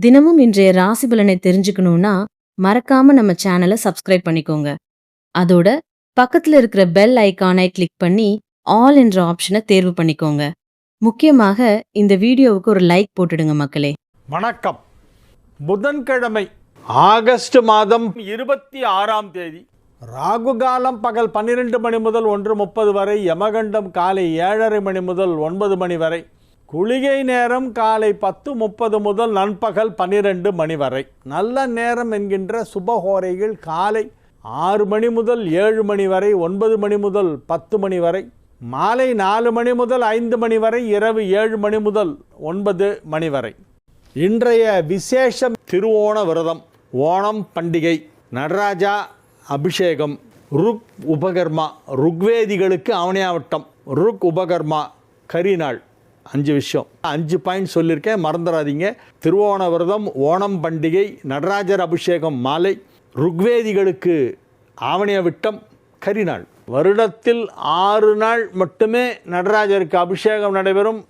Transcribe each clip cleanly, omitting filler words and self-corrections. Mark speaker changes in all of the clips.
Speaker 1: தினமும் இன்றைய ராசி பலனை தெரிஞ்சுக்கணும்னா மறக்காம நம்ம சேனலை சப்ஸ்கிரைப் பண்ணிக்கோங்க. அதோட பக்கத்துல இருக்கிற பெல் ஐகானை கிளிக் பண்ணி ஆல் என்ற ஆப்ஷனை தேர்வு பண்ணிக்கோங்க. முக்கியமாக இந்த வீடியோவுக்கு ஒரு லைக் போட்டுடுங்க மக்களே.
Speaker 2: வணக்கம். புதன்கிழமை ஆகஸ்ட் மாதம் 26ஆம் தேதி. ராகு காலம் பகல் 12 மணி முதல் 1:30 வரை, யமகண்டம் காலை 7:30 மணி முதல் 9 மணி வரை, குளிகை நேரம் காலை 10:30 முதல் நண்பகல் 12 மணி வரை. நல்ல நேரம் என்கின்ற சுபஹோரைகள் காலை 6 மணி முதல் 7 மணி வரை, 9 மணி முதல் 10 மணி வரை, மாலை 4 மணி முதல் 5 மணி வரை, இரவு 7 மணி முதல் 9 மணி வரை. இன்றைய விசேஷம் திருவோண விரதம், ஓணம் பண்டிகை, நடராஜா அபிஷேகம், ருக் உபகர்மா, ருக்வேதிகளுக்கு அவனியாவட்டம், ருக் உபகர்மா, கரிநாள். 5 விஷயம், 5 பாயிண்ட் சொல்லியிருக்கேன், மறந்துடாதீங்க. திருவோண விரதம், ஓணம் பண்டிகை, நடராஜர் அபிஷேகம் மாலை, ருக்வேதிகளுக்கு ஆவணியவிட்டம், கரிநாள். வருடத்தில் 6 நாள் மட்டுமே நடராஜருக்கு அபிஷேகம் நடைபெறும்.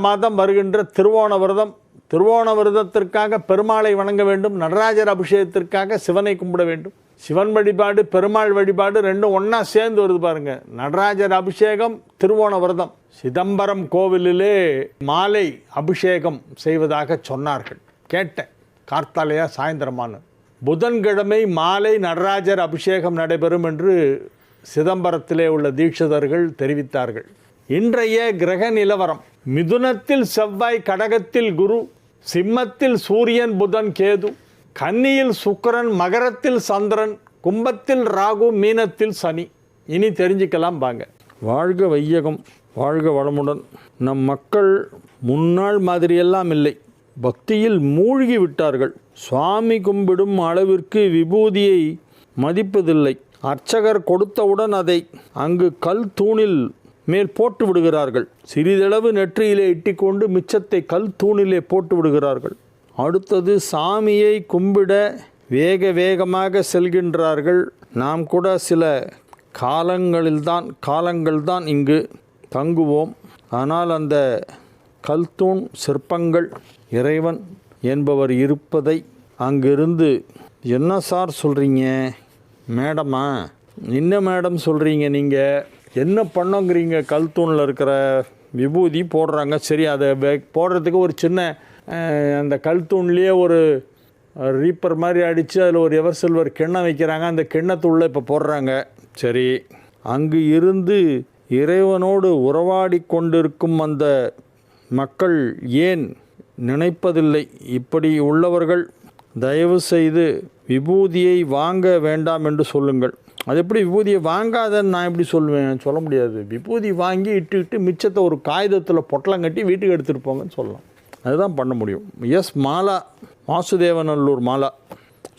Speaker 2: மாதம் வருகின்ற திருவோண விரதம், திருவோண விரதத்திற்காக பெருமாளை வணங்க வேண்டும், நடராஜர் அபிஷேகத்திற்காக சிவனை கும்பிட வேண்டும். சிவன் வழிபாடு பெருமாள் வழிபாடு ரெண்டும் ஒன்றா சேர்ந்து வருது பாருங்க. நடராஜர் அபிஷேகம், திருவோண விரதம். சிதம்பரம் கோவிலிலே மாலை அபிஷேகம் செய்வதாக சொன்னார்கள், கேட்டேன். கார்த்தாலையா சாயந்தரமான புதன்கிழமை மாலை நடராஜர் அபிஷேகம் நடைபெறும் என்று சிதம்பரத்திலே உள்ள தீட்சிதர்கள் தெரிவித்தார்கள். இன்றைய கிரக நிலவரம்: மிதுனத்தில் செவ்வாய், கடகத்தில் குரு, சிம்மத்தில் சூரியன் புதன் கேது, கன்னியில் சுக்கிரன், மகரத்தில் சந்திரன், கும்பத்தில் ராகு, மீனத்தில் சனி. இனி தெரிஞ்சுக்கலாம் வாங்க. வாழ்க வையகம், வாழ்க வளமுடன். நம் மக்கள் முன்னாள் மாதிரியெல்லாம் இல்லை, பக்தியில் மூழ்கி விட்டார்கள். சுவாமி கும்பிடும் அளவிற்கு விபூதியை மதிப்பதில்லை. அர்ச்சகர் கொடுத்தவுடன் அதை அங்கு கல் தூணில் மேல் போட்டு விடுகிறார்கள். சிறிதளவு நெற்றியிலே இட்டிக்கொண்டு மிச்சத்தை கல் தூணிலே போட்டு விடுகிறார்கள். அடுத்தது சாமியை கும்பிட வேகமாக செல்கின்றார்கள். நாம் கூட சில காலங்கள்தான் இங்கு தங்குவோம். ஆனால் அந்த கல்தூண் சிற்பங்கள் இறைவன் என்பவர் இருப்பதை அங்கிருந்து, என்ன சார் சொல்கிறீங்க மேடமா, என்ன மேடம் சொல்கிறீங்க, நீங்கள் என்ன பண்ணோங்கிறீங்க, கல்தூணில் இருக்கிற விபூதி போடுறாங்க. சரி, அதை போடுறதுக்கு ஒரு சின்ன அந்த கல்தூண்லேயே ஒரு ரீப்பர் மாதிரி அடித்து அதில் ஒரு எவர் சில்வர் கிண்ணம் வைக்கிறாங்க. அந்த கிண்ணத்துள்ளே இப்போ போடுறாங்க. சரி, அங்கு இருந்து இறைவனோடு உறவாடி கொண்டிருக்கும் அந்த மக்கள் ஏன் நினைப்பதில்லை? இப்படி உள்ளவர்கள் தயவு செய்து விபூதியை வாங்க வேண்டாம் என்று சொல்லுங்கள். அது எப்படி விபூதியை வாங்காதன்னு நான் எப்படி சொல்லுவேன்? சொல்ல முடியாது. விபூதி வாங்கி இட்டு மிச்சத்தை ஒரு காகிதத்தில் பொட்டலம் கட்டி வீட்டுக்கு எடுத்துகிட்டு போங்கன்னு சொல்லலாம். அதுதான் பண்ண முடியும். எஸ் மாலா, வாசுதேவநல்லூர் மாலா.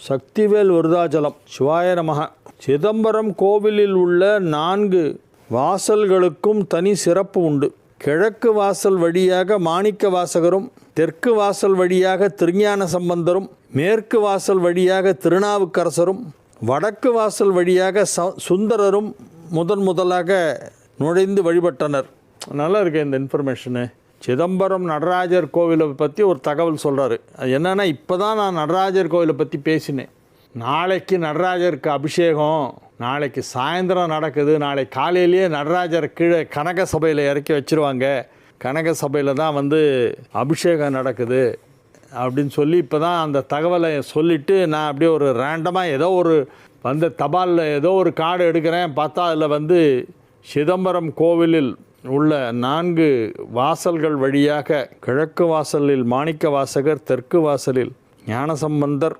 Speaker 2: சக்திவேல் விருதாச்சலம், சிவாய நமக. சிதம்பரம் கோவிலில் உள்ள 4 வாசல்களுக்கும் தனி சிறப்பு உண்டு. கிழக்கு வாசல் வழியாக மாணிக்க வாசகரும், தெற்கு வாசல் வழியாக திருஞான சம்பந்தரும், மேற்கு வாசல் வழியாக திருநாவுக்கரசரும், வடக்கு வாசல் வழியாக சுந்தரரும் முதலாக நுழைந்து வழிபட்டனர். நல்லா இருக்கு இந்த இன்ஃபர்மேஷனு. சிதம்பரம் நடராஜர் கோவிலை பற்றி ஒரு தகவல் சொல்கிறாரு. அது என்னென்னா, இப்போ தான் நான் நடராஜர் கோவிலை பற்றி பேசினேன். நாளைக்கு நடராஜருக்கு அபிஷேகம், நாளைக்கு சாயந்தரம் நடக்குது. நாளைக்கு காலையிலேயே நடராஜர் கீழே கனக சபையில் இறக்கி வச்சுருவாங்க. கனக சபையில் தான் அபிஷேகம் நடக்குது அப்படின்னு சொல்லி இப்போ தான் அந்த தகவலை சொல்லிவிட்டு நான் அப்படியே ஒரு ரேண்டமாக ஏதோ ஒரு தபாலில் ஏதோ ஒரு கார்டு எடுக்கிறேன். பார்த்தா அதில் சிதம்பரம் கோவிலில் உள்ள 4 வாசல்கள் வழியாக, கிழக்கு வாசலில் மாணிக்க வாசகர், தெற்கு வாசலில் ஞானசம்பந்தர்,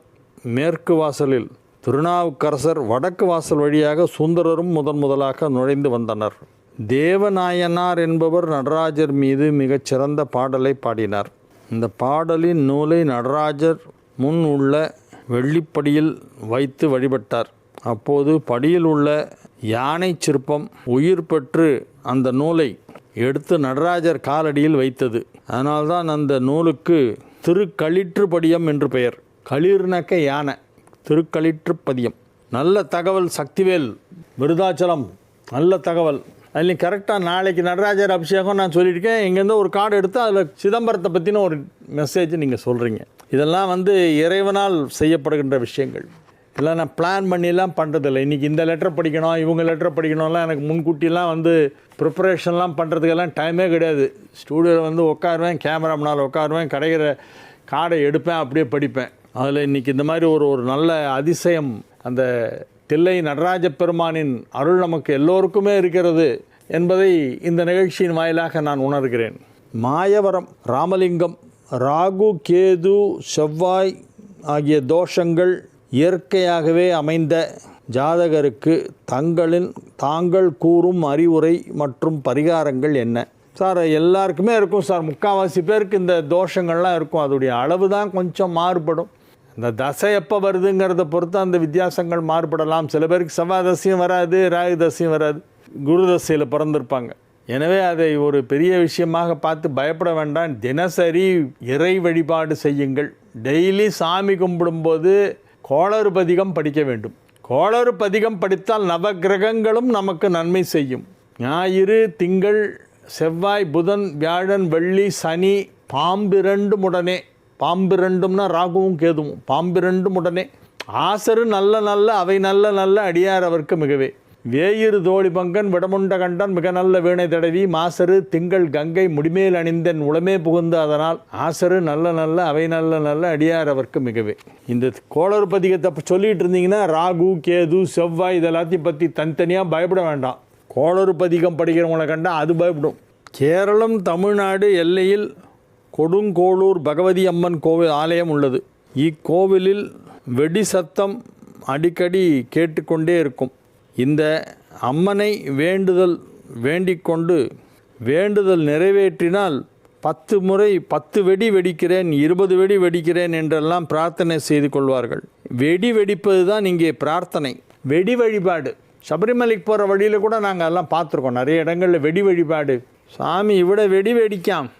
Speaker 2: மேற்கு வாசலில் திருநாவுக்கரசர், வடக்கு வாசல் வழியாக சுந்தரரும் முதலாக நுழைந்து வந்தனர். தேவநாயனார் என்பவர் நடராஜர் மீது மிகச்சிறந்த பாடலை பாடினார். இந்த பாடலின் நூலை நடராஜர் முன் உள்ள வெள்ளிப்படியில் வைத்து வழிபட்டார். அப்போது படியில் உள்ள யானை சிற்பம் உயிர் பெற்று அந்த நூலை எடுத்து நடராஜர் காலடியில் வைத்தது. அதனால்தான் அந்த நூலுக்கு திருக்களிற்றுப்படியம் என்று பெயர். களிர்னக்க யானை, திருக்களிற்றுப்பதியம். நல்ல தகவல் சக்திவேல் விருதாச்சலம், நல்ல தகவல். அதுலேயும் கரெக்டாக நாளைக்கு நடராஜர் அபிஷேகம் நான் சொல்லியிருக்கேன். இங்கேருந்து ஒரு கார்டு எடுத்து அதில் சிதம்பரத்தை பற்றின ஒரு மெசேஜ் நீங்கள் சொல்கிறீங்க. இதெல்லாம் இறைவனால் செய்யப்படுகின்ற விஷயங்கள். இதெல்லாம் நான் பிளான் பண்ணிலாம் பண்ணுறதில்ல. இன்றைக்கி இந்த லெட்டர் படிக்கணும், இவங்க லெட்டர் படிக்கணும்லாம் எனக்கு முன்கூட்டிலாம் ப்ரிப்பரேஷன்லாம் பண்ணுறதுக்கெல்லாம் டைமே கிடையாது. ஸ்டூடியோவில் உட்காருவேன், கேமரா முன்னால் உட்காருவேன், கிடைக்கிற கார்டை எடுப்பேன், அப்படியே படிப்பேன். அதில் இன்றைக்கி இந்த மாதிரி ஒரு நல்ல அதிசயம் அந்த தில்லை நடராஜ பெருமானின் அருள் நமக்கு எல்லோருக்குமே இருக்கிறது என்பதை இந்த நிகழ்ச்சியின் வாயிலாக நான் உணர்கிறேன். மாயவரம், ராமலிங்கம், ராகு, கேது, செவ்வாய் ஆகிய தோஷங்கள் இயற்கையாகவே அமைந்த ஜாதகருக்கு தாங்கள் கூறும் அறிவுரை மற்றும் பரிகாரங்கள் என்ன? சார், எல்லாருக்குமே இருக்கும் சார். முக்கால்வாசி பேருக்கு இந்த தோஷங்கள்லாம் இருக்கும். அதோடைய அளவு தான் கொஞ்சம் மாறுபடும். இந்த தசை எப்போ வருதுங்கிறத பொறுத்து அந்த வித்தியாசங்கள் மாறுபடலாம். சில பேருக்கு செவ்வாய் தசையும் வராது, ராகு தசையும் வராது, குரு தசையில் பிறந்திருப்பாங்க. எனவே அதை ஒரு பெரிய விஷயமாக பார்த்து பயப்பட வேண்டாம். தினசரி இறை வழிபாடு செய்யுங்கள். டெய்லி சாமி கும்பிடும்போது கோளறு பதிகம் படிக்க வேண்டும். கோளறு பதிகம் படித்தால் நவகிரகங்களும் நமக்கு நன்மை செய்யும். ஞாயிறு, திங்கள், செவ்வாய், புதன், வியாழன், வெள்ளி, சனி, பாம்பிரண்டுமுடனே, பாம்பிரண்டும்னா ராகுவும் கேதுவும், பாம்பிரண்டுமுடனே ஆசரு நல்ல அவை நல்ல அடியார் அவர்க்கு மிகவே. வேயிறு தோழி பங்கன் விடமுண்ட கண்டன் மிக நல்ல வீணை தடவி மாசரு திங்கள் கங்கை முடிமேல் அணிந்தன் உளமே புகுந்து அதனால் ஆசரு நல்ல அவை நல்ல அடியார் அவர்க்கு மிகவே. இந்த கோளறு பதிகத்தை சொல்லிகிட்டு இருந்தீங்கன்னா ராகு, கேது, செவ்வாய் இதெல்லாத்தையும் பற்றி தனித்தனியாக பயப்பட வேண்டாம். கோளறு பதிகம் படிக்கிறவங்களை கண்டால் அது பயப்படும். கேரளம் தமிழ்நாடு எல்லையில் கொடுங்கோளூர் பகவதி அம்மன் கோவில் ஆலயம் உள்ளது. இக்கோவிலில் வெடி சத்தம் அடிக்கடி கேட்டுக்கொண்டே இருக்கும். இந்த அம்மனை வேண்டிக்கொண்டு வேண்டுதல் நிறைவேற்றினால் 10 முறை 10 வெடி வெடிக்கிறேன், 20 வெடி வெடிக்கிறேன் என்றெல்லாம் பிரார்த்தனை செய்து கொள்வார்கள். வெடி வெடிப்பது தான் இங்கே பிரார்த்தனை. வெடி வழிபாடு சபரிமலைக்கு போகிற வழியில் கூட நாங்கள் எல்லாம் பார்த்துருக்கோம். நிறைய இடங்களில் வெடி வழிபாடு. சாமி வெடி வெடிக்காம்,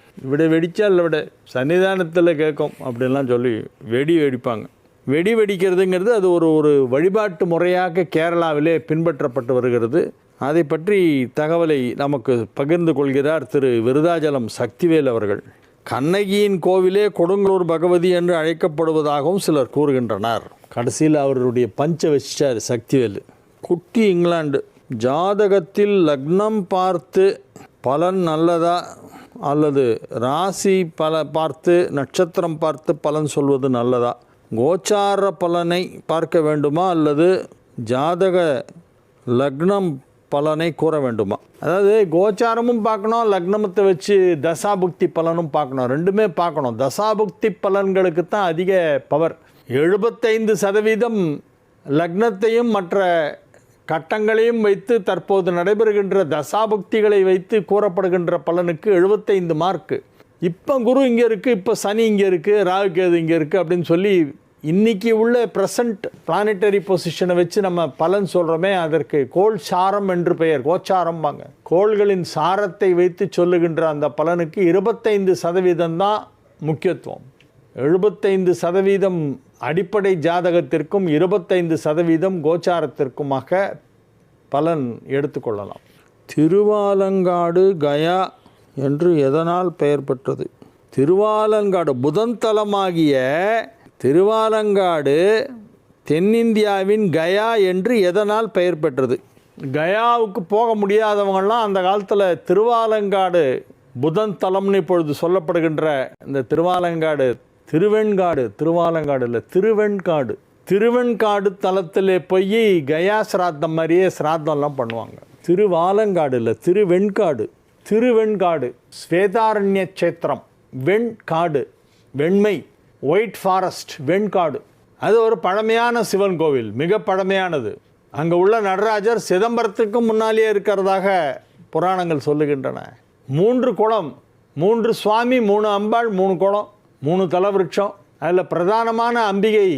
Speaker 2: வெடிச்சா இல்லை சன்னிதானத்தில் கேட்கும் அப்படின்லாம் சொல்லி வெடி வெடிப்பாங்க. வெடி வெடிக்கிறதுங்கிறது அது ஒரு வழிபாட்டு முறையாக கேரளாவிலே பின்பற்றப்பட்டு வருகிறது. அதை பற்றி தகவலை நமக்கு பகிர்ந்து கொள்கிறார் திரு விருதாச்சலம் சக்திவேல் அவர்கள். கண்ணகியின் கோவிலே கொடுங்கலூர் பகவதி என்று அழைக்கப்படுவதாகவும் சிலர் கூறுகின்றனர். கடைசியில் அவருடைய பஞ்ச வச்சிட்டார் சக்திவேல். குட்டி இங்கிலாந்து ஜாதகத்தில் லக்னம் பார்த்து பலன் நல்லதா அல்லது ராசி பார்த்து நட்சத்திரம் பார்த்து பலன் சொல்வது நல்லதா? கோச்சார பலனை பார்க்க வேண்டுமா அல்லது ஜாதக லக்னம் பலனை கூற வேண்டுமா? அதாவது கோச்சாரமும் பார்க்கணும், லக்னத்தை வச்சு தசாபுக்தி பலனும் பார்க்கணும். ரெண்டுமே பார்க்கணும். தசாபுக்தி பலன்களுக்கு தான் அதிக பவர். 75% லக்னத்தையும் மற்ற கட்டங்களையும் வைத்து தற்போது நடைபெறுகின்ற தசாபுக்திகளை வைத்து கூறப்படுகின்ற பலனுக்கு 75 மார்க்கு. இப்போ குரு இங்கே இருக்குது, இப்போ சனி இங்கே இருக்குது, ராகு கேது இங்கே இருக்குது அப்படின்னு சொல்லி இன்றைக்கி உள்ள ப்ரெசண்ட் பிளானட்டரி பொசிஷனை வச்சு நம்ம பலன் சொல்கிறோமே, அதற்கு கோள் சாரம் என்று பெயர். கோச்சாரம்பாங்க. கோள்களின் சாரத்தை வைத்து சொல்லுகின்ற அந்த பலனுக்கு 25% தான் முக்கியத்துவம். 75% அடிப்படை ஜாதகத்திற்கும் 25% கோச்சாரத்திற்குமாக பலன் எடுத்துக்கொள்ளலாம். திருவாலங்காடு கயா என்று எதனால் பெயர் பெற்றது? திருவாலங்காடு புதன் தலமாகிய திருவாலங்காடு தென்னிந்தியாவின் கயா என்று எதனால் பெயர் பெற்றது? கயாவுக்கு போக முடியாதவங்கள்லாம் அந்த காலத்தில் திருவாலங்காடு புதன் தலம்னு இப்பொழுது சொல்லப்படுகின்ற இந்த திருவாலங்காடு திருவாலங்காடு இல்லை திருவெண்காடு தலத்தில் போய் கயா சிராத்தம் மாதிரியே சிராத்தம்லாம் பண்ணுவாங்க. திருவாலங்காடு இல்லை, திருவெண்காடு ஸ்வேதாரண்ய சேத்திரம், வெண்காடு, வெண்மை, ஒயிட் ஃபாரஸ்ட், வெண்காடு. அது ஒரு பழமையான சிவன் கோவில், மிக பழமையானது. அங்கே உள்ள நடராஜர் சிதம்பரத்துக்கு முன்னாலேயே இருக்கிறதாக புராணங்கள் சொல்லுகின்றன. 3 குளம், 3 சுவாமி, 3 அம்பாள், 3 குளம், 3 தலவிருட்சம். அதில் பிரதானமான அம்பிகை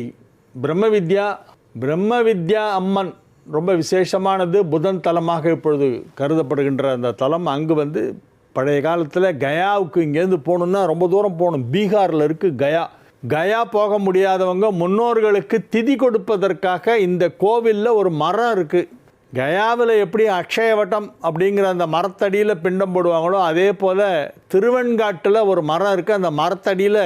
Speaker 2: பிரம்மவித்யா அம்மன் ரொம்ப விசேஷமானது. புதன் தலமாக இப்பொழுது கருதப்படுகின்ற அந்த தலம். அங்கு பழைய காலத்தில் கயாவுக்கு இங்கேருந்து போகணுன்னா ரொம்ப தூரம் போகணும். பீகாரில் இருக்குது கயா போக முடியாதவங்க முன்னோர்களுக்கு திதி கொடுப்பதற்காக இந்த கோவிலில் ஒரு மரம் இருக்குது. கயாவில் எப்படி அக்ஷயவட்டம் அப்படிங்கிற அந்த மரத்தடியில் பிண்டம் போடுவாங்களோ அதே போல் திருவெண்காட்டில் ஒரு மரம் இருக்குது, அந்த மரத்தடியில்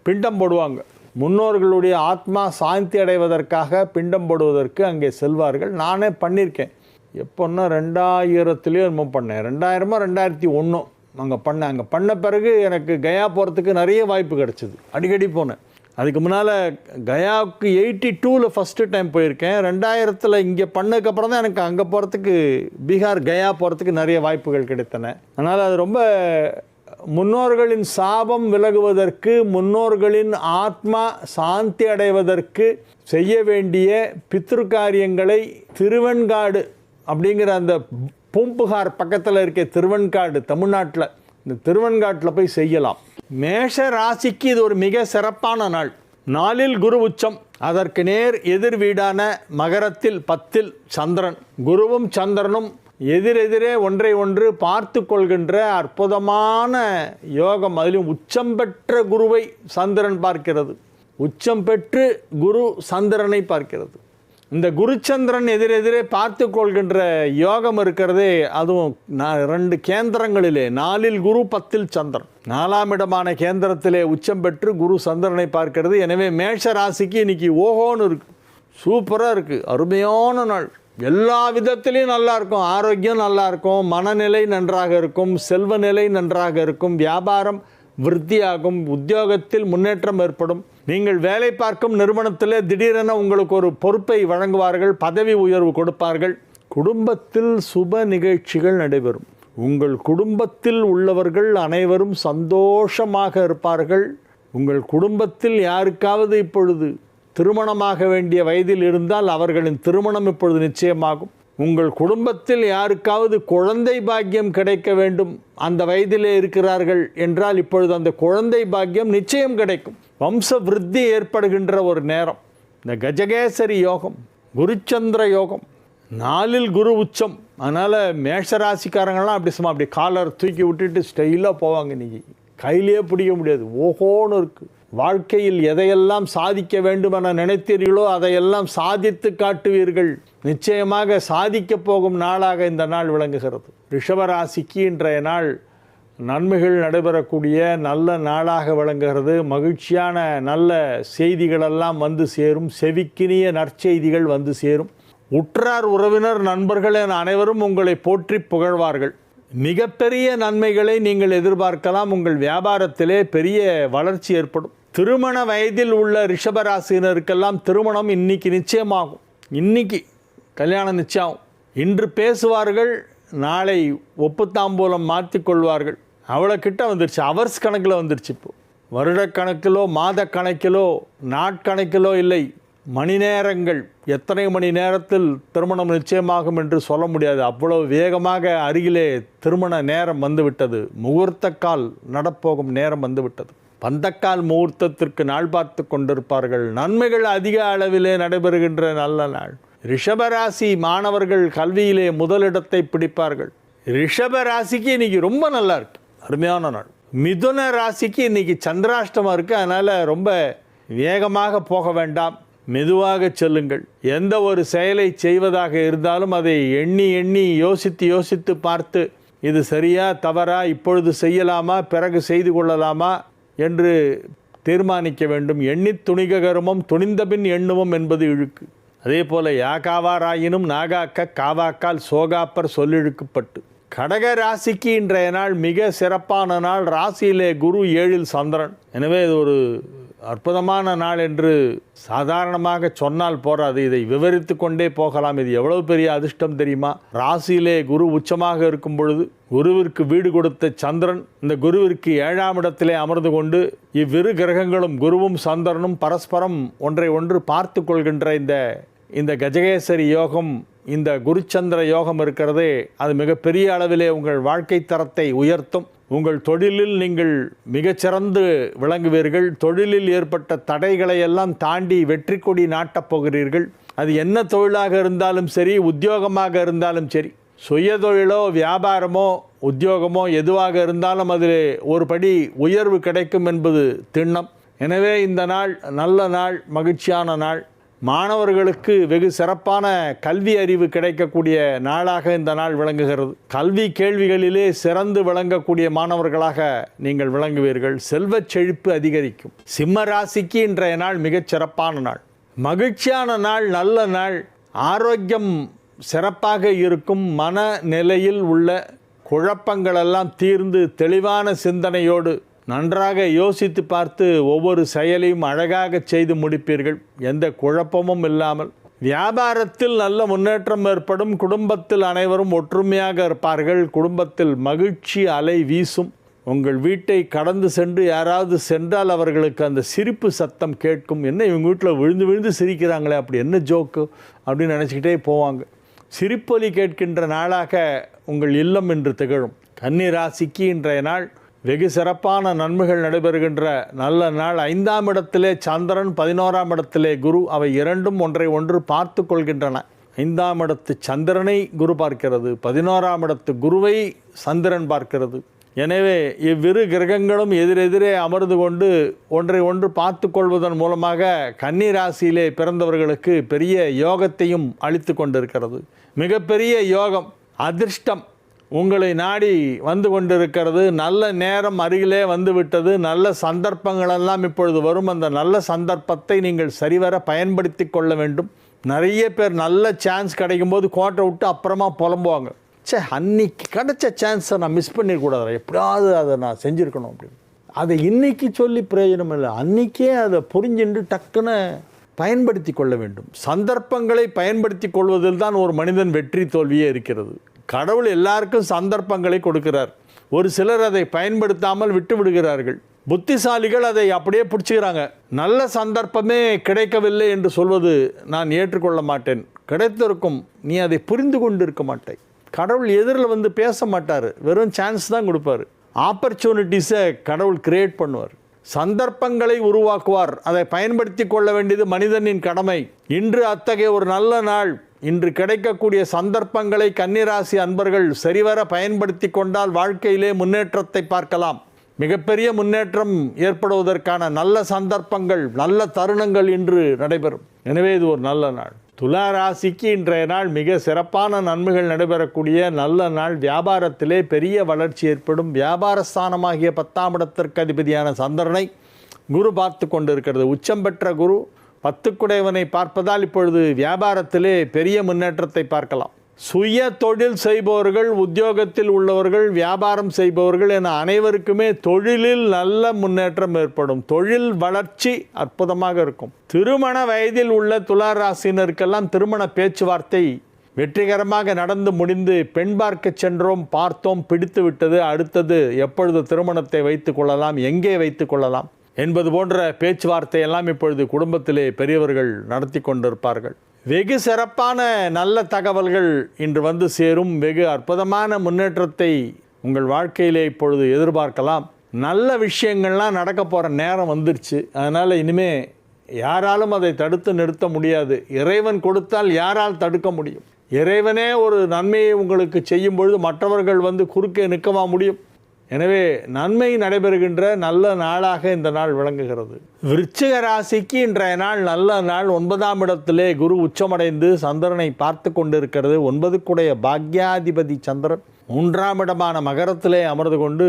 Speaker 2: பிண்டம் போடுவாங்க. முன்னோர்களுடைய ஆத்மா சாந்தி அடைவதற்காக பிண்டம் போடுவதற்கு அங்கே செல்வார்கள். நானே பண்ணியிருக்கேன். எப்போன்னா 2000 என்னமோ பண்ணேன், 2001 அங்கே பண்ணேன். அங்கே பண்ண பிறகு எனக்கு கயா போகிறதுக்கு நிறைய வாய்ப்பு கிடச்சிது, அடிக்கடி போனேன். அதுக்கு முன்னால் கயாவுக்கு 82 ஃபஸ்ட்டு டைம் போயிருக்கேன். 2000 இங்கே பண்ணதுக்கப்புறம் தான் எனக்கு அங்கே போகிறதுக்கு, பீகார் கயா போகிறதுக்கு நிறைய வாய்ப்புகள் கிடைத்தன. அதனால் அது ரொம்ப முன்னோர்களின் சாபம் விலகுவதற்கு, முன்னோர்களின் ஆத்மா சாந்தி அடைவதற்கு செய்ய வேண்டிய பித்ரு காரியங்களை திருவெண்காடு அப்படிங்கிற அந்த பூம்புகார் பக்கத்தில் இருக்க திருவெண்காடு தமிழ்நாட்டில், இந்த திருவெண்காட்டில் போய் செய்யலாம். மேஷ ராசிக்கு இது ஒரு மிக சிறப்பான நாள். நாளில் குரு உச்சம், அதற்கு நேர் எதிர் வீடான மகரத்தில் 10 சந்திரன். குருவும் சந்திரனும் எதிரெதிரே ஒன்றை ஒன்று பார்த்து கொள்கின்ற அற்புதமான யோகம். அதிலும் உச்சம் பெற்ற குருவை சந்திரன் பார்க்கிறது, உச்சம் பெற்று குரு சந்திரனை பார்க்கிறது. இந்த குருச்சந்திரன் எதிரெதிரே பார்த்து கொள்கின்ற யோகம் இருக்கிறதே, அதுவும் 2 கேந்திரங்களிலே, 4 குரு 10 சந்திரன், 4ஆம் இடமான கேந்திரத்திலே உச்சம் பெற்று குரு சந்திரனை பார்க்கிறது. எனவே மேஷ ராசிக்கு இன்னைக்கு ஓஹோன்னு இருக்குது, சூப்பராக இருக்குது, அருமையான நாள். எல்லா விதத்திலையும் நல்லா இருக்கும். ஆரோக்கியம் நல்லா இருக்கும், மனநிலை நன்றாக இருக்கும், செல்வ நிலை நன்றாக இருக்கும், வியாபாரம் விருத்தியாகும், உத்தியோகத்தில் முன்னேற்றம் ஏற்படும். நீங்கள் வேலை பார்க்கும் நிறுவனத்தில் திடீரென உங்களுக்கு ஒரு பொறுப்பை வழங்குவார்கள், பதவி உயர்வு கொடுப்பார்கள். குடும்பத்தில் சுப நிகழ்ச்சிகள் நடைபெறும். உங்கள் குடும்பத்தில் உள்ளவர்கள் அனைவரும் சந்தோஷமாக இருப்பார்கள். உங்கள் குடும்பத்தில் யாருக்காவது இப்பொழுது திருமணமாக வேண்டிய வயதில் இருந்தால் அவர்களின் திருமணம் இப்பொழுது நிச்சயமாகும். உங்கள் குடும்பத்தில் யாருக்காவது குழந்தை பாக்கியம் கிடைக்க வேண்டும், அந்த வயதிலே இருக்கிறார்கள் என்றால் இப்பொழுது அந்த குழந்தை பாக்கியம் நிச்சயம் கிடைக்கும். வம்ச விருத்தி ஏற்படுகின்ற ஒரு நேரம். இந்த கஜகேசரி யோகம், குருச்சந்திர யோகம், 4 குரு உச்சம். அதனால் மேஷராசிக்காரங்களாம் அப்படி காலர் தூக்கி விட்டுட்டு ஸ்டைலாக போவாங்க. இன்றைக்கி கையிலே பிடிக்க முடியாது, ஓஹோன்னு இருக்குது. வாழ்க்கையில் எதையெல்லாம் சாதிக்க வேண்டுமென நினைத்தீர்களோ அதையெல்லாம் சாதித்து காட்டுவீர்கள். நிச்சயமாக சாதிக்க போகும் நாளாக இந்த நாள் விளங்குகிறது. ரிஷபராசிக்கு இன்றைய நாள் நன்மைகள் நடைபெறக்கூடிய நல்ல நாளாக விளங்குகிறது. மகிழ்ச்சியான நல்ல செய்திகளெல்லாம் வந்து சேரும், செவிக்கினிய நற்செய்திகள் வந்து சேரும். உற்றார் உறவினர் நண்பர்கள் என அனைவரும் உங்களை போற்றி புகழ்வார்கள். மிகப்பெரிய நன்மைகளை நீங்கள் எதிர்பார்க்கலாம். உங்கள் வியாபாரத்திலே பெரிய வளர்ச்சி ஏற்படும். திருமண வயதில் உள்ள ரிஷபராசினருக்கெல்லாம் திருமணம் இன்னைக்கு நிச்சயமாகும். இன்னைக்கு கல்யாணம் நிச்சயம். இன்று பேசுவார்கள், நாளை ஒப்புத்தாம்பூலம் மாற்றிக்கொள்வார்கள். அவ்வளோ கிட்ட வந்துருச்சு, அவர்ஸ் கணக்கில் வந்துருச்சு. இப்போது வருடக்கணக்கிலோ மாத கணக்கிலோ நாட்கணக்கிலோ இல்லை, மணி நேரங்கள், எத்தனை மணி நேரத்தில் திருமணம் நிச்சயமாகும் என்று சொல்ல முடியாது. அவ்வளவு வேகமாக அருகிலே திருமண நேரம் வந்துவிட்டது. முகூர்த்தக்கால் நடப்போகும் நேரம் வந்துவிட்டது. பந்தக்கால் முகூர்த்தத்திற்கு நாள் பார்த்து கொண்டிருப்பார்கள். நன்மைகள் அதிக அளவிலே நடைபெறுகின்ற நல்ல நாள். ரிஷபராசி மாணவர்கள் கல்வியிலே முதலிடத்தை பிடிப்பார்கள். ரிஷபராசிக்கு இன்னைக்கு ரொம்ப நல்லா இருக்கு, அருமையான நாள். மிதுன ராசிக்கு இன்னைக்கு சந்திராஷ்டமம் இருக்குது. அதனால் ரொம்ப வேகமாக போக வேண்டாம், மெதுவாக செல்லுங்கள். எந்த ஒரு செயலை செய்வதாக இருந்தாலும் அதை எண்ணி எண்ணி யோசித்து பார்த்து இது சரியா தவறா, இப்பொழுது செய்யலாமா பிறகு செய்து கொள்ளலாமா என்று தீர்மானிக்க வேண்டும். எண்ணித் துணிக கருமம் துணிந்தபின் எண்ணுவோம் என்பது இழுக்கு. அதே போல் யாகாவாராயினும் நாகாக்க காவாக்கால் சோகாப்பர் சொல்லிழுக்கப்பட்டு. கடக ராசிக்கு இன்றைய நாள் மிக சிறப்பான நாள். ராசியிலே குரு 7 சந்திரன். எனவே இது ஒரு அற்புதமான நாள் என்று சாதாரணமாக சொன்னால் போராது, இதை விவரித்து கொண்டே போகலாம். இது எவ்வளவு பெரிய அதிர்ஷ்டம் தெரியுமா? ராசியிலே குரு உச்சமாக இருக்கும் பொழுது குருவிற்கு வீடு கொடுத்த சந்திரன் இந்த குருவிற்கு 7ஆம் இடத்திலே அமர்ந்து கொண்டு இவ்விரு கிரகங்களும் குருவும் சந்திரனும் பரஸ்பரம் ஒன்றை ஒன்று பார்த்து கொள்கின்ற இந்த கஜகேசரி யோகம், இந்த குருச்சந்திர யோகம் இருக்கிறதே, அது மிகப்பெரிய அளவிலே உங்கள் வாழ்க்கை தரத்தை உயர்த்தும். உங்கள் தொழிலில் நீங்கள் மிகச்சிறந்து விளங்குவீர்கள். தொழிலில் ஏற்பட்ட தடைகளை எல்லாம் தாண்டி வெற்றி கொடி நாட்டப் போகிறீர்கள். அது என்ன தொழிலாக இருந்தாலும் சரி, உத்தியோகமாக இருந்தாலும் சரி, சுய தொழிலோ வியாபாரமோ உத்தியோகமோ எதுவாக இருந்தாலும் அதில் ஒரு படி உயர்வு கிடைக்கும் என்பது திண்ணம். எனவே இந்த நாள் நல்ல நாள், மகிழ்ச்சியான நாள். மாணவர்களுக்கு வெகு சிறப்பான கல்வி அறிவு கிடைக்கக்கூடிய நாளாக இந்த நாள் விளங்குகிறது. கல்வி கேள்விகளிலே சிறந்து விளங்கக்கூடிய மாணவர்களாக நீங்கள் விளங்குவீர்கள். செல்வச் செழிப்பு அதிகரிக்கும். சிம்ம ராசிக்கு இன்றைய நாள் மிகச் சிறப்பான நாள், மகிழ்ச்சியான நாள், நல்ல நாள். ஆரோக்கியம் சிறப்பாக இருக்கும். மனநிலையில் உள்ள குழப்பங்களெல்லாம் தீர்ந்து தெளிவான சிந்தனையோடு நன்றாக யோசித்து பார்த்து ஒவ்வொரு செயலையும் அழகாக செய்து முடிப்பீர்கள், எந்த குழப்பமும் இல்லாமல். வியாபாரத்தில் நல்ல முன்னேற்றம் ஏற்படும். குடும்பத்தில் அனைவரும் ஒற்றுமையாக இருப்பார்கள். குடும்பத்தில் மகிழ்ச்சி அலை வீசும். உங்கள் வீட்டை கடந்து சென்று யாராவது சென்றால் அவர்களுக்கு அந்த சிரிப்பு சத்தம் கேட்கும். என்ன இவங்க வீட்டில் விழுந்து விழுந்து சிரிக்கிறாங்களே, அப்படி என்ன ஜோக்கு அப்படின்னு நினச்சிக்கிட்டே போவாங்க. சிரிப்பொலி கேட்கின்ற நாளாக உங்கள் இல்லம் என்று திகழும். கன்னி ராசிக்கு இன்றைய நாள் வெகு சிறப்பான நன்மைகள் நடைபெறுகின்ற நல்ல நாள். 5ஆம் இடத்திலே சந்திரன், 11ஆம் இடத்திலே குரு, அவை இரண்டும் ஒன்றை ஒன்று பார்த்து கொள்கின்றன. 5ஆம் இடத்து சந்திரனை குரு பார்க்கிறது, 11ஆம் இடத்து குருவை சந்திரன் பார்க்கிறது. எனவே இவ்விரு கிரகங்களும் எதிரெதிரே அமர்ந்து கொண்டு ஒன்றை ஒன்று பார்த்து கொள்வதன் மூலமாக கன்னி ராசியிலே பிறந்தவர்களுக்கு பெரிய யோகத்தையும் அளித்து கொண்டிருக்கிறது. மிகப்பெரிய யோகம், அதிர்ஷ்டம் உங்களை நாடி வந்து கொண்டிருக்கிறது. நல்ல நேரம் அருகிலே வந்துவிட்டது. நல்ல சந்தர்ப்பங்களெல்லாம் இப்பொழுது வரும். அந்த நல்ல சந்தர்ப்பத்தை நீங்கள் சரிவர பயன்படுத்தி கொள்ள வேண்டும். நிறைய பேர் நல்ல சான்ஸ் கிடைக்கும்போது கோட்டை விட்டு அப்புறமா புலம்புவாங்க. அன்னைக்கு கிடைச்ச சான்ஸை நான் மிஸ் பண்ணிடக்கூடாது, எப்படியாவது அதை நான் செஞ்சுருக்கணும் அப்படின்னு. அதை இன்னைக்கு சொல்லி பிரயோஜனம் இல்லை, அன்றைக்கே அதை புரிஞ்சுட்டு டக்குன்னு பயன்படுத்தி கொள்ள வேண்டும். சந்தர்ப்பங்களை பயன்படுத்தி கொள்வதில் தான் ஒரு மனிதன் வெற்றி தோல்வியே இருக்கிறது. கடவுள் எல்லாருக்கும் சந்தர்ப்பங்களை கொடுக்கிறார். ஒரு சிலர் அதை பயன்படுத்தாமல் விட்டு விடுகிறார்கள். புத்திசாலிகள் அதை அப்படியே பிடிச்சிக்கிறாங்க. நல்ல சந்தர்ப்பமே கிடைக்கவில்லை என்று சொல்வது நான் ஏற்றுக்கொள்ள மாட்டேன். கிடைத்திருக்கும், நீ அதை புரிந்து கொண்டு இருக்க மாட்டேன். கடவுள் எதிரில் வந்து பேச மாட்டார், வெறும் சான்ஸ் தான் கொடுப்பார். ஆப்பர்ச்சுனிட்டிஸை கடவுள் கிரியேட் பண்ணுவார், சந்தர்ப்பங்களை உருவாக்குவார். அதை பயன்படுத்தி கொள்ள வேண்டியது மனிதனின் கடமை. இன்று அத்தகைய ஒரு நல்ல நாள். இன்று கிடைக்கக்கூடிய சந்தர்ப்பங்களை கன்னிராசி அன்பர்கள் சரிவர பயன்படுத்தி கொண்டால் வாழ்க்கையிலே முன்னேற்றத்தை பார்க்கலாம். மிகப்பெரிய முன்னேற்றம் ஏற்படுவதற்கான நல்ல சந்தர்ப்பங்கள், நல்ல தருணங்கள் இன்று நடைபெறும். எனவே இது ஒரு நல்ல நாள். துலா ராசிக்கு இன்றைய நாள் மிக சிறப்பான நன்மைகள் நடைபெறக்கூடிய நல்ல நாள். வியாபாரத்திலே பெரிய வளர்ச்சி ஏற்படும். வியாபாரஸ்தானமாகிய 10ஆம் இடத்திற்கு அதிபதியான சந்திரனை குரு பார்த்து கொண்டிருக்கிறது. உச்சம் பெற்ற குரு 10 பார்ப்பதால் இப்பொழுது வியாபாரத்திலே பெரிய முன்னேற்றத்தை பார்க்கலாம். சுய தொழில் செய்பவர்கள், உத்தியோகத்தில் உள்ளவர்கள், வியாபாரம் செய்பவர்கள் என அனைவருக்குமே தொழிலில் நல்ல முன்னேற்றம் ஏற்படும். தொழில் வளர்ச்சி அற்புதமாக இருக்கும். திருமண வயதில் உள்ள துலா ராசினருக்கெல்லாம் திருமண பேச்சுவார்த்தை வெற்றிகரமாக நடந்து முடிந்து பெண் பார்க்க சென்றோம், பார்த்தோம், பிடித்து விட்டது, அடுத்தது எப்பொழுது திருமணத்தை வைத்து கொள்ளலாம், எங்கே வைத்து கொள்ளலாம் என்பது போன்ற பேச்சுவார்த்தை எல்லாம் இப்பொழுது குடும்பத்திலே பெரியவர்கள் நடத்தி கொண்டிருப்பார்கள். வெகு சிறப்பான நல்ல தகவல்கள் இன்று வந்து சேரும். வெகு அற்புதமான முன்னேற்றத்தை உங்கள் வாழ்க்கையிலே இப்பொழுது எதிர்பார்க்கலாம். நல்ல விஷயங்கள்லாம் நடக்க போகிற நேரம் வந்துருச்சு. அதனால் இனிமேல் யாராலும் அதை தடுத்து நிறுத்த முடியாது. இறைவன் கொடுத்தால் யாரால் தடுக்க முடியும்? இறைவனே ஒரு நன்மையை உங்களுக்கு செய்யும் பொழுது மற்றவர்கள் வந்து குறுக்கே நிற்கவா முடியும்? எனவே நன்மை நடைபெறுகின்ற நல்ல நாளாக இந்த நாள் விளங்குகிறது. விருச்சிக ராசிக்கு இன்றைய நாள் நல்ல நாள். 9ஆம் இடத்திலே குரு உச்சமடைந்து சந்திரனை பார்த்து கொண்டிருக்கிறது. 9க்குடைய பாக்யாதிபதி சந்திரன் 3ஆம் இடமான மகரத்திலே அமர்ந்து கொண்டு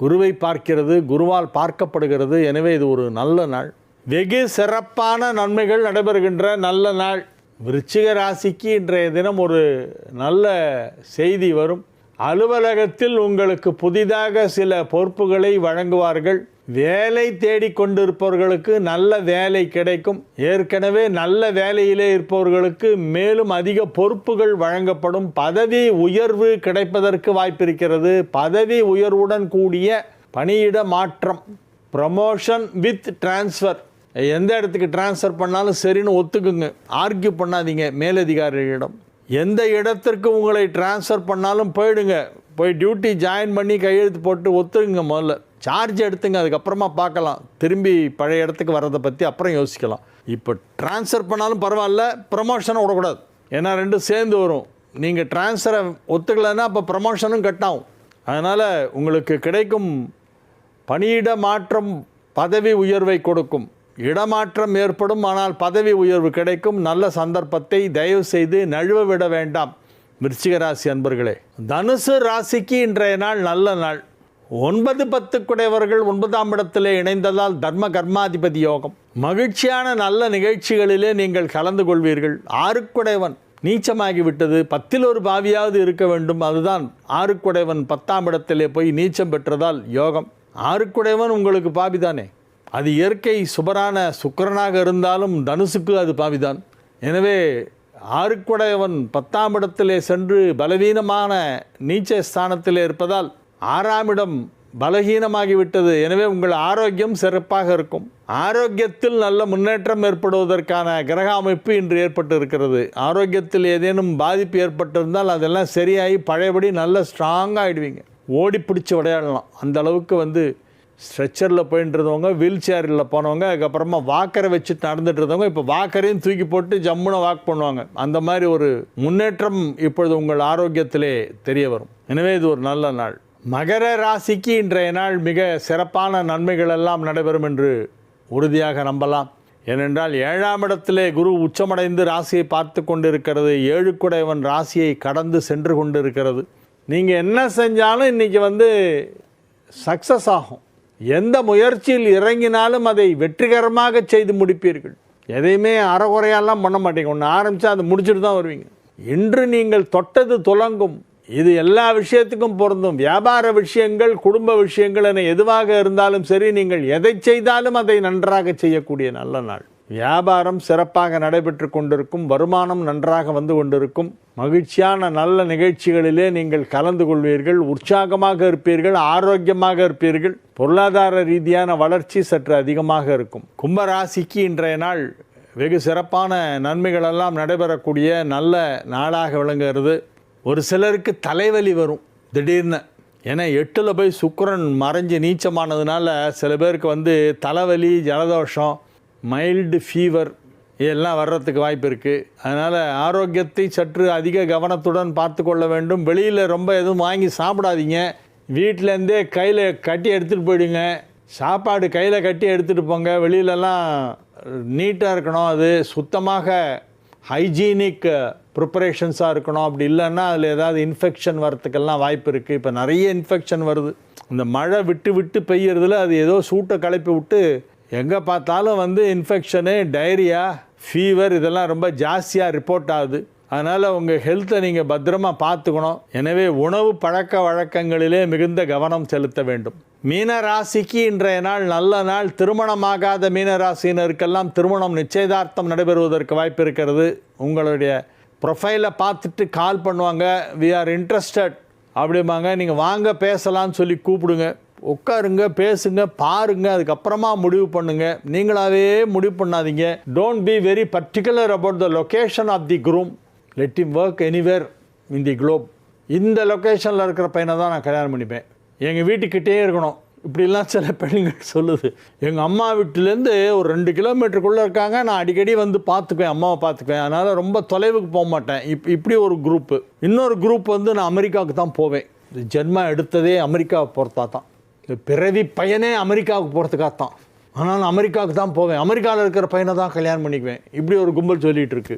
Speaker 2: குருவை பார்க்கிறது, குருவால் பார்க்கப்படுகிறது. எனவே இது ஒரு நல்ல நாள். வெகு சிறப்பான நன்மைகள் நடைபெறுகின்ற நல்ல நாள். விருச்சிக ராசிக்கு இன்றைய தினம் ஒரு நல்ல செய்தி வரும். அலுவலகத்தில் உங்களுக்கு புதிதாக சில பொறுப்புகளை வழங்குவார்கள். வேலை தேடிக்கொண்டிருப்பவர்களுக்கு நல்ல வேலை கிடைக்கும். ஏற்கனவே நல்ல வேலையிலே இருப்பவர்களுக்கு மேலும் அதிக பொறுப்புகள் வழங்கப்படும். பதவி உயர்வு கிடைப்பதற்கு வாய்ப்பிருக்கிறது. பதவி உயர்வுடன் கூடிய பணியிட மாற்றம், ப்ரமோஷன் வித் டிரான்ஸ்ஃபர். எந்த இடத்துக்கு டிரான்ஸ்ஃபர் பண்ணாலும் சரின்னு ஒத்துக்குங்க, ஆர்கியூ பண்ணாதீங்க மேலதிகாரிகளிடம். எந்த இடத்திற்கு உங்களை டிரான்ஸ்ஃபர் பண்ணாலும் போயிடுங்க, போய் டியூட்டி ஜாயின் பண்ணி கையெழுத்து போட்டு ஒத்துக்குங்க. முதல்ல சார்ஜ் எடுத்துங்க, அதுக்கப்புறமா பார்க்கலாம். திரும்பி பழைய இடத்துக்கு வர்றதை பற்றி அப்புறம் யோசிக்கலாம். இப்போ டிரான்ஸ்ஃபர் பண்ணாலும் பரவாயில்ல, ப்ரமோஷனை விடக்கூடாது. ஏன்னா ரெண்டும் சேர்ந்து வரும். நீங்கள் டிரான்ஸ்ஃபரை ஒத்துக்கலைன்னா அப்போ ப்ரமோஷனும் கட் ஆகும். அதனால் உங்களுக்கு கிடைக்கும் பணியிட மாற்றம் பதவி உயர்வை கொடுக்கும். இடமாற்றம் ஏற்படும், ஆனால் பதவி உயர்வு கிடைக்கும். நல்ல சந்தர்ப்பத்தை தயவு செய்து நழுவ விட வேண்டாம் விருச்சிக ராசி அன்பர்களே. தனுசு ராசிக்கு இன்றைய நாள் நல்ல நாள். 9-10 குடையவர்கள் 9ஆம் இடத்திலே இணைந்ததால் தர்ம கர்மாதிபதி யோகம். மகிழ்ச்சியான நல்ல நிகழ்ச்சிகளிலே நீங்கள் கலந்து கொள்வீர்கள். 6 குடையவன் நீச்சமாகிவிட்டது, 10ல் ஒரு பாவியாவது இருக்க வேண்டும். அதுதான் 6 குடையவன் 10ஆம் இடத்திலே போய் நீச்சம் பெற்றதால் யோகம். 6 குடையவன் உங்களுக்கு பாவிதானே. அது இயற்கை சுபரான சுக்கிரனாக இருந்தாலும் தனுசுக்கு அது பாவிதான். எனவே 6 குடையவன் 10ஆம் இடத்திலே சென்று பலவீனமான நீச்ச ஸ்தானத்திலே இருப்பதால் 6ஆம் இடம் பலகீனமாகிவிட்டது. எனவே உங்கள் ஆரோக்கியம் சிறப்பாக இருக்கும். ஆரோக்கியத்தில் நல்ல முன்னேற்றம் ஏற்படுவதற்கான கிரக அமைப்பு இன்று ஏற்பட்டு இருக்கிறது. ஆரோக்கியத்தில் ஏதேனும் பாதிப்பு ஏற்பட்டிருந்தால் அதெல்லாம் சரியாகி பழையபடி நல்ல ஸ்ட்ராங்காக ஆகிடுவீங்க. ஓடி பிடிச்சி விளையாடலாம். அந்த அளவுக்கு ஸ்ட்ரெச்சரில் போயிட்டு இருந்தவங்க, வீல் சேரில் போனவங்க, அதுக்கப்புறமா வாக்கரை வச்சுட்டு நடந்துட்டு இருந்தவங்க இப்போ வாக்கரையும் தூக்கி போட்டு ஜம்முன்னு வாக் பண்ணுவாங்க. அந்த மாதிரி ஒரு முன்னேற்றம் இப்பொழுது உங்கள் ஆரோக்கியத்திலே தெரிய வரும். எனவே இது ஒரு நல்ல நாள். மகர ராசிக்கு இன்றைய நாள் மிக சிறப்பான நன்மைகள் எல்லாம் நடைபெறும் என்று உறுதியாக நம்பலாம். ஏனென்றால் 7ஆம் இடத்திலே குரு உச்சமடைந்து ராசியை பார்த்து கொண்டிருக்கிறது. 7 குடையவன் ராசியை கடந்து சென்று கொண்டிருக்கிறது. நீங்கள் என்ன செஞ்சாலும் இன்றைக்கி சக்ஸஸ் ஆகும். எந்த முயற்சியில் இறங்கினாலும் அதை வெற்றிகரமாக செய்து முடிப்பீர்கள். எதையுமே அறகுறையெல்லாம் பண்ண மாட்டீங்க. ஒன்று ஆரம்பித்தா அதை முடிச்சுட்டு தான் வருவீங்க. இன்று நீங்கள் தொட்டது துலங்கும். இது எல்லா விஷயத்துக்கும் பொருந்தும். வியாபார விஷயங்கள், குடும்ப விஷயங்கள் என எதுவாக இருந்தாலும் சரி, நீங்கள் எதை செய்தாலும் அதை நன்றாக செய்யக்கூடிய நல்ல நாள். வியாபாரம் சிறப்பாக நடைபெற்று கொண்டிருக்கும். வருமானம் நன்றாக வந்து கொண்டிருக்கும். மகிழ்ச்சியான நல்ல நிகழ்ச்சிகளிலே நீங்கள் கலந்து கொள்வீர்கள். உற்சாகமாக இருப்பீர்கள். ஆரோக்கியமாக இருப்பீர்கள். பொருளாதார ரீதியான வளர்ச்சி சற்று அதிகமாக இருக்கும். கும்பராசிக்கு இன்றைய நாள் வெகு சிறப்பான நன்மைகளெல்லாம் நடைபெறக்கூடிய நல்ல நாளாக விளங்குகிறது. ஒரு சிலருக்கு தலைவலி வரும் திடீர்னு. ஏன்னா 8ல் போய் சுக்கிரன் மறைஞ்சு நீச்சமானதுனால சில பேருக்கு தலைவலி, ஜலதோஷம், மைல்டு ஃபீவர் இதெல்லாம் வர்றதுக்கு வாய்ப்பு இருக்குது. அதனால் ஆரோக்கியத்தை சற்று அதிக கவனத்துடன் பார்த்து கொள்ள வேண்டும். வெளியில் ரொம்ப எதுவும் வாங்கி சாப்பிடாதீங்க. வீட்டிலேருந்தே கையில் கட்டி எடுத்துகிட்டு போயிடுங்க. சாப்பாடு கையில் கட்டி எடுத்துகிட்டு போங்க. வெளியிலலாம் நீட்டாக இருக்கணும். அது சுத்தமாக ஹைஜீனிக் ப்ரிப்பரேஷன்ஸாக இருக்கணும். அப்படி இல்லைன்னா அதில் ஏதாவது இன்ஃபெக்ஷன் வரத்துக்கெல்லாம் வாய்ப்பு இருக்குது. இப்போ நிறைய இன்ஃபெக்ஷன் வருது. இந்த மழை விட்டு விட்டு பெய்யறதுல அது ஏதோ சூட்டை கிளப்பி விட்டு எங்கே பார்த்தாலும் இன்ஃபெக்ஷனு, டைரியா, ஃபீவர் இதெல்லாம் ரொம்ப ஜாஸ்தியாக ரிப்போர்ட் ஆகுது. அதனால் உங்கள் ஹெல்த்தை நீங்கள் பத்திரமா பார்த்துக்கணும். எனவே உணவு பழக்க வழக்கங்களிலே மிகுந்த கவனம் செலுத்த வேண்டும். மீன ராசிக்கு இன்றைய நாள் நல்ல நாள். திருமணமாகாத மீன ராசியினருக்கெல்லாம் திருமணம் நிச்சயதார்த்தம் நடைபெறுவதற்கு வாய்ப்பு இருக்கிறது. உங்களுடைய ப்ரொஃபைலை பார்த்துட்டு கால் பண்ணுவாங்க. வி ஆர் இன்ட்ரெஸ்டட் அப்படிம்பாங்க. நீங்கள் வாங்க பேசலான்னு சொல்லி கூப்பிடுங்க. உட்காருங்க, பேசுங்க, பாருங்க, அதுக்கப்புறமா முடிவு பண்ணுங்க. நீங்களாவே முடிவு பண்ணாதீங்க. Don't be very particular about the location of the groom. Let him work anywhere in the globe. இந்த லொக்கேஷனில் இருக்கிற பையனை தான் நான் கல்யாணம் பண்ணிப்பேன். எங்கள் வீட்டுக்கிட்டே இருக்கணும். இப்படிலாம் சில பெண்கள் சொல்லுது. எங்கள் அம்மா வீட்டிலேருந்து ஒரு 2 கிலோமீட்டருக்குள்ளே இருக்காங்க. நான் அடிக்கடி பார்த்துக்குவேன், அம்மாவை பார்த்துக்குவேன். அதனால் ரொம்ப தொலைவுக்கு போக மாட்டேன். இப்படி ஒரு குரூப்பு. இன்னொரு குரூப் நான் அமெரிக்காவுக்கு தான் போவேன். ஜென்மா எடுத்ததே அமெரிக்காவை பொறுத்தா தான். பிறவி பையனே அமெரிக்காவுக்கு போகிறதுக்காகத்தான். ஆனால் அமெரிக்காவுக்கு தான் போவேன். அமெரிக்காவில் இருக்கிற பையனை தான் கல்யாணம் பண்ணிக்குவேன். இப்படி ஒரு கும்பல் சொல்லிகிட்டு இருக்கு.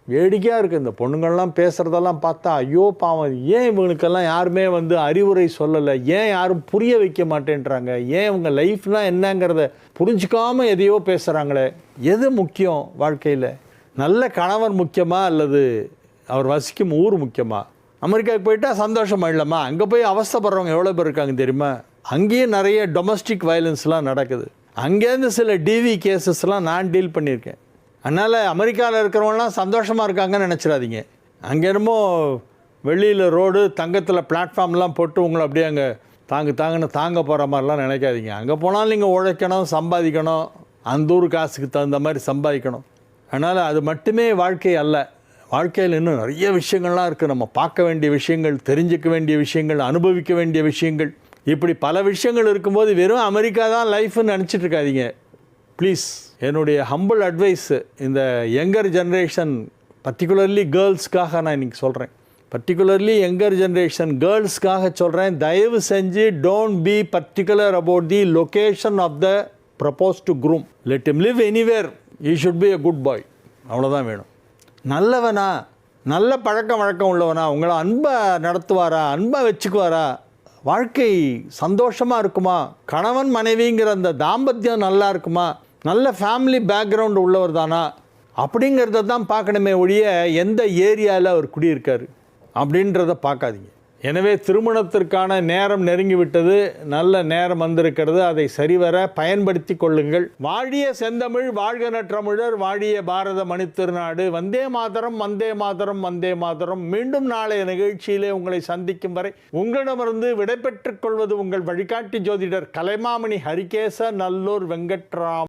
Speaker 2: வேடிக்கையாக இருக்குது. இந்த பொண்ணுங்கள்லாம் பேசுகிறதெல்லாம் பார்த்தா ஐயோ பாவம், ஏன் இவங்களுக்கெல்லாம் யாருமே அறிவுரை சொல்லலை? ஏன் யாரும் புரிய வைக்க மாட்டேன்றாங்க? ஏன் இவங்க லைஃப்லாம் என்னங்கிறத புரிஞ்சிக்காமல் எதையோ பேசுகிறாங்களே? எது முக்கியம் வாழ்க்கையில்? நல்ல கணவன் முக்கியமா அல்லது அவர் வசிக்கும் ஊர் முக்கியமா? அமெரிக்காவுக்கு போயிட்டால் சந்தோஷமா இல்லைம்மா? அங்கே போய் அவஸ்தைப்படுறவங்க எவ்வளோ பேர் இருக்காங்க தெரியுமா? அங்கேயும் நிறைய டொமஸ்டிக் வயலன்ஸ்லாம் நடக்குது. அங்கேருந்து சில டிவி கேசஸ்லாம் நான் டீல் பண்ணியிருக்கேன். அதனால் அமெரிக்காவில் இருக்கிறவங்களாம் சந்தோஷமாக இருக்காங்கன்னு நினச்சிடாதீங்க. அங்கே என்னமோ வெளியில் ரோடு தங்கத்தில் பிளாட்ஃபார்ம்லாம் போட்டு உங்களை அப்படியே அங்கே தாங்குன்னு தாங்க போகிற மாதிரிலாம் நினைக்காதீங்க. அங்கே போனாலும் நீங்கள் உழைக்கணும், சம்பாதிக்கணும், அந்த ஊர் காசுக்கு தகுந்த மாதிரி சம்பாதிக்கணும். அதனால் அது மட்டுமே வாழ்க்கை அல்ல. வாழ்க்கையில் இன்னும் நிறைய விஷயங்கள்லாம் இருக்குது. நம்ம பார்க்க வேண்டிய விஷயங்கள், தெரிஞ்சிக்க வேண்டிய விஷயங்கள், அனுபவிக்க வேண்டிய விஷயங்கள், இப்படி பல விஷயங்கள் இருக்கும்போது வெறும் அமெரிக்கா தான் லைஃப்னு நினச்சிட்டு இருக்காதீங்க ப்ளீஸ். என்னுடைய ஹம்பிள் அட்வைஸ் இந்த யங்கர் ஜென்ரேஷன், பர்டிகுலர்லி கேர்ள்ஸ்க்காக நான் இன்றைக்கி சொல்கிறேன். பர்டிகுலர்லி யங்கர் ஜென்ரேஷன் கேர்ள்ஸ்க்காக சொல்கிறேன். தயவு செஞ்சு don't be particular about the location of the proposed groom, let him live anywhere, he should be a good boy. அவ்வளோதான் வேணும். நல்லவனா, நல்ல பழக்க வழக்கம் உள்ளவனா, உங்களை அன்பாக நடத்துவாரா, அன்பாக வச்சுக்குவாரா, வாழ்க்கை சந்தோஷமாக இருக்குமா, கணவன் மனைவிங்கிற அந்த தாம்பத்தியம் நல்லா இருக்குமா, நல்ல ஃபேமிலி பேக்ரவுண்ட் உள்ளவர் தானா, அப்படிங்கிறத தான் பார்க்கணுமே ஒழிய எந்த ஏரியாவில் அவர் குடியிருக்காரு அப்படின்றத பார்க்காதீங்க. எனவே திருமணத்திற்கான நேரம் நெருங்கிவிட்டது, நல்ல நேரம் வந்திருக்கிறது, அதை சரிவர பயன்படுத்தி கொள்ளுங்கள். வாழிய செந்தமிழ், வாழ்க நற்றமிழர், வாழிய பாரத மணித்திருநாடு. வந்தே மாதரம், வந்தே மாதரம், வந்தே மாதரம். மீண்டும் நாளைய நிகழ்ச்சியிலே உங்களை சந்திக்கும் வரை உங்களிடமிருந்து விடைபெற்றுக் கொள்வது உங்கள் வழிகாட்டி ஜோதிடர் கலைமாமணி ஹரிகேச நல்லூர் வெங்கட்ராம்.